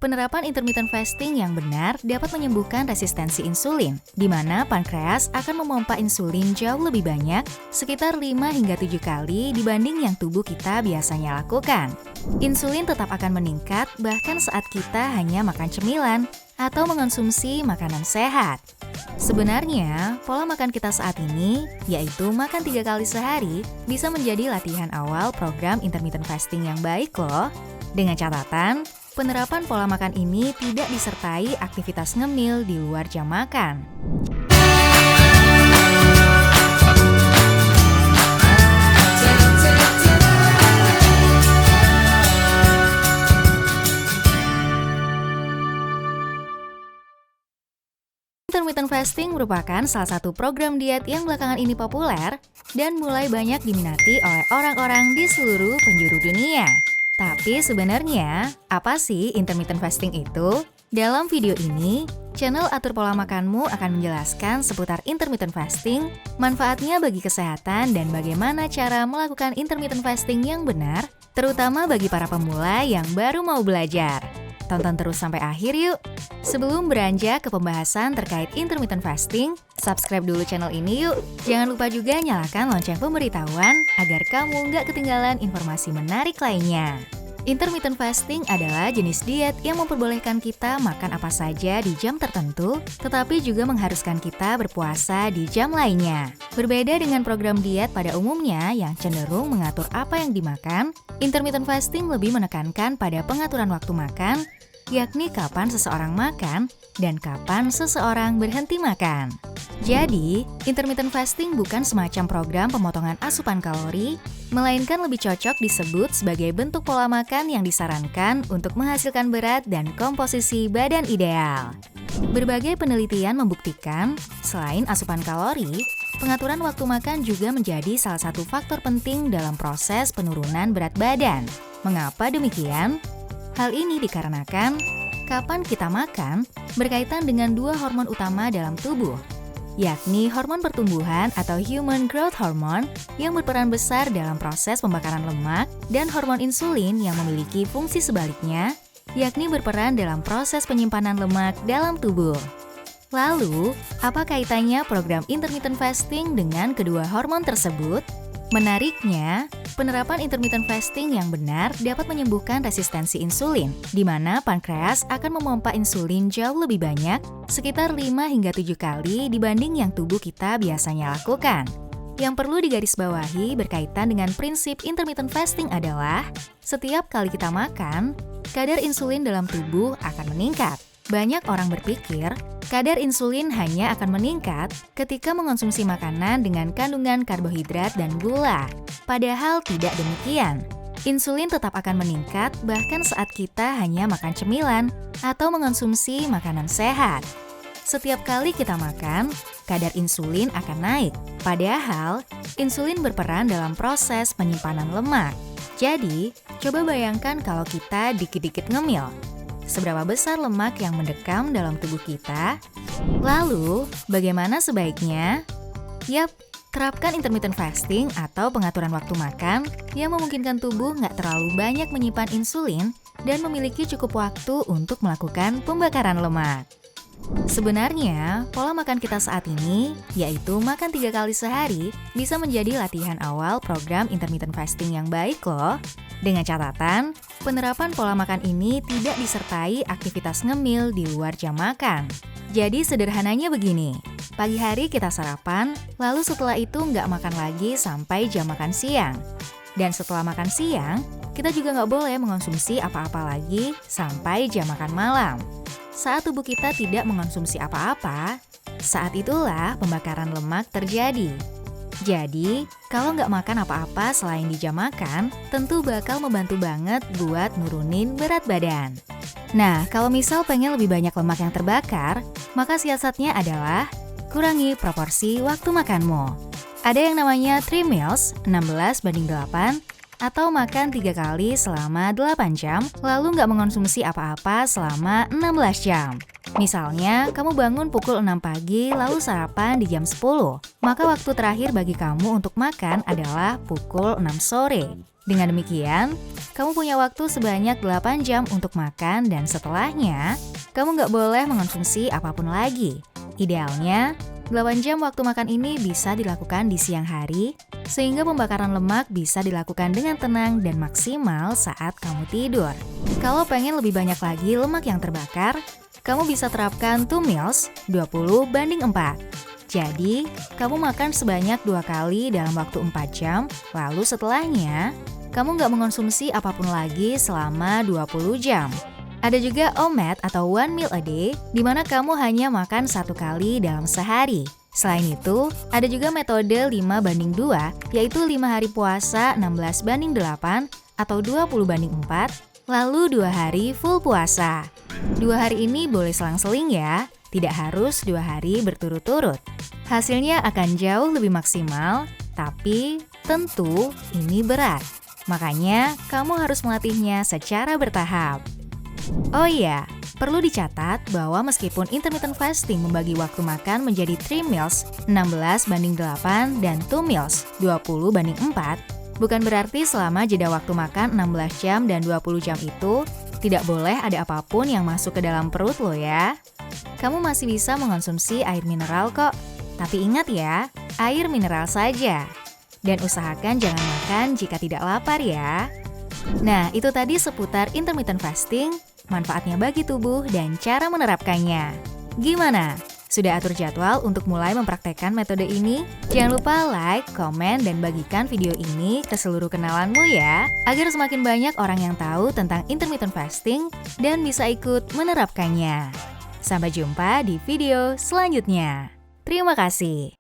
Penerapan intermittent fasting yang benar dapat menyembuhkan resistensi insulin, di mana pankreas akan memompa insulin jauh lebih banyak, sekitar 5 hingga 7 kali dibanding yang tubuh kita biasanya lakukan. Insulin tetap akan meningkat bahkan saat kita hanya makan cemilan atau mengonsumsi makanan sehat. Sebenarnya, pola makan kita saat ini, yaitu makan 3 kali sehari, bisa menjadi latihan awal program intermittent fasting yang baik loh. Dengan catatan, penerapan pola makan ini tidak disertai aktivitas ngemil di luar jam makan. Intermittent fasting merupakan salah satu program diet yang belakangan ini populer dan mulai banyak diminati oleh orang-orang di seluruh penjuru dunia. Tapi sebenarnya, apa sih intermittent fasting itu? Dalam video ini, channel Atur Pola Makanmu akan menjelaskan seputar intermittent fasting, manfaatnya bagi kesehatan dan bagaimana cara melakukan intermittent fasting yang benar, terutama bagi para pemula yang baru mau belajar. Tonton terus sampai akhir yuk! Sebelum beranjak ke pembahasan terkait intermittent fasting, subscribe dulu channel ini yuk! Jangan lupa juga nyalakan lonceng pemberitahuan agar kamu nggak ketinggalan informasi menarik lainnya. Intermittent fasting adalah jenis diet yang memperbolehkan kita makan apa saja di jam tertentu, tetapi juga mengharuskan kita berpuasa di jam lainnya. Berbeda dengan program diet pada umumnya yang cenderung mengatur apa yang dimakan, intermittent fasting lebih menekankan pada pengaturan waktu makan, yakni kapan seseorang makan dan kapan seseorang berhenti makan. Jadi, intermittent fasting bukan semacam program pemotongan asupan kalori, melainkan lebih cocok disebut sebagai bentuk pola makan yang disarankan untuk menghasilkan berat dan komposisi badan ideal. Berbagai penelitian membuktikan, selain asupan kalori, pengaturan waktu makan juga menjadi salah satu faktor penting dalam proses penurunan berat badan. Mengapa demikian? Hal ini dikarenakan kapan kita makan berkaitan dengan dua hormon utama dalam tubuh, yakni hormon pertumbuhan atau human growth hormone yang berperan besar dalam proses pembakaran lemak dan hormon insulin yang memiliki fungsi sebaliknya, yakni berperan dalam proses penyimpanan lemak dalam tubuh. Lalu, apa kaitannya program intermittent fasting dengan kedua hormon tersebut? Menariknya, penerapan intermittent fasting yang benar dapat menyembuhkan resistensi insulin, di mana pankreas akan memompa insulin jauh lebih banyak, sekitar 5 hingga 7 kali dibanding yang tubuh kita biasanya lakukan. Yang perlu digarisbawahi berkaitan dengan prinsip intermittent fasting adalah, setiap kali kita makan, kadar insulin dalam tubuh akan meningkat. Banyak orang berpikir, kadar insulin hanya akan meningkat ketika mengonsumsi makanan dengan kandungan karbohidrat dan gula. Padahal tidak demikian. Insulin tetap akan meningkat bahkan saat kita hanya makan cemilan atau mengonsumsi makanan sehat. Setiap kali kita makan, kadar insulin akan naik. Padahal, insulin berperan dalam proses penyimpanan lemak. Jadi, coba bayangkan kalau kita dikit-dikit ngemil. Seberapa besar lemak yang mendekam dalam tubuh kita? Lalu, bagaimana sebaiknya? Yap, terapkan intermittent fasting atau pengaturan waktu makan yang memungkinkan tubuh nggak terlalu banyak menyimpan insulin dan memiliki cukup waktu untuk melakukan pembakaran lemak. Sebenarnya, pola makan kita saat ini, yaitu makan 3 kali sehari, bisa menjadi latihan awal program intermittent fasting yang baik loh. Dengan catatan, penerapan pola makan ini tidak disertai aktivitas ngemil di luar jam makan. Jadi sederhananya begini, pagi hari kita sarapan, lalu setelah itu nggak makan lagi sampai jam makan siang. Dan setelah makan siang, kita juga nggak boleh mengonsumsi apa-apa lagi sampai jam makan malam. Saat tubuh kita tidak mengonsumsi apa-apa, saat itulah pembakaran lemak terjadi. Jadi, kalau nggak makan apa-apa selain di jam makan, tentu bakal membantu banget buat nurunin berat badan. Nah, kalau misal pengen lebih banyak lemak yang terbakar, maka siasatnya adalah kurangi proporsi waktu makanmu. Ada yang namanya 3 meals, 16:8, atau makan 3 kali selama 8 jam, lalu nggak mengonsumsi apa-apa selama 16 jam. Misalnya, kamu bangun pukul 6 pagi lalu sarapan di jam 10, maka waktu terakhir bagi kamu untuk makan adalah pukul 6 sore. Dengan demikian, kamu punya waktu sebanyak 8 jam untuk makan dan setelahnya, kamu nggak boleh mengonsumsi apapun lagi. Idealnya, 8 jam waktu makan ini bisa dilakukan di siang hari, sehingga pembakaran lemak bisa dilakukan dengan tenang dan maksimal saat kamu tidur. Kalau pengen lebih banyak lagi lemak yang terbakar, kamu bisa terapkan 2 meals 20:4. Jadi, kamu makan sebanyak 2 kali dalam waktu 4 jam, lalu setelahnya, kamu nggak mengonsumsi apapun lagi selama 20 jam. Ada juga OMAD atau one meal a day, di mana kamu hanya makan 1 kali dalam sehari. Selain itu, ada juga metode 5:2, yaitu 5 hari puasa 16:8 atau 20:4, lalu 2 hari full puasa. 2 hari ini boleh selang-seling ya, tidak harus 2 hari berturut-turut. Hasilnya akan jauh lebih maksimal, tapi tentu ini berat. Makanya, kamu harus melatihnya secara bertahap. Oh iya, perlu dicatat bahwa meskipun intermittent fasting membagi waktu makan menjadi 3 meals 16:8 dan 2 meals 20:4, bukan berarti selama jeda waktu makan 16 jam dan 20 jam itu tidak boleh ada apapun yang masuk ke dalam perut lo ya. Kamu masih bisa mengonsumsi air mineral kok, tapi ingat ya, air mineral saja. Dan usahakan jangan makan jika tidak lapar ya. Nah, itu tadi seputar intermittent fasting, manfaatnya bagi tubuh, dan cara menerapkannya. Gimana? Sudah atur jadwal untuk mulai mempraktekkan metode ini? Jangan lupa like, komen, dan bagikan video ini ke seluruh kenalanmu ya, agar semakin banyak orang yang tahu tentang intermittent fasting dan bisa ikut menerapkannya. Sampai jumpa di video selanjutnya. Terima kasih.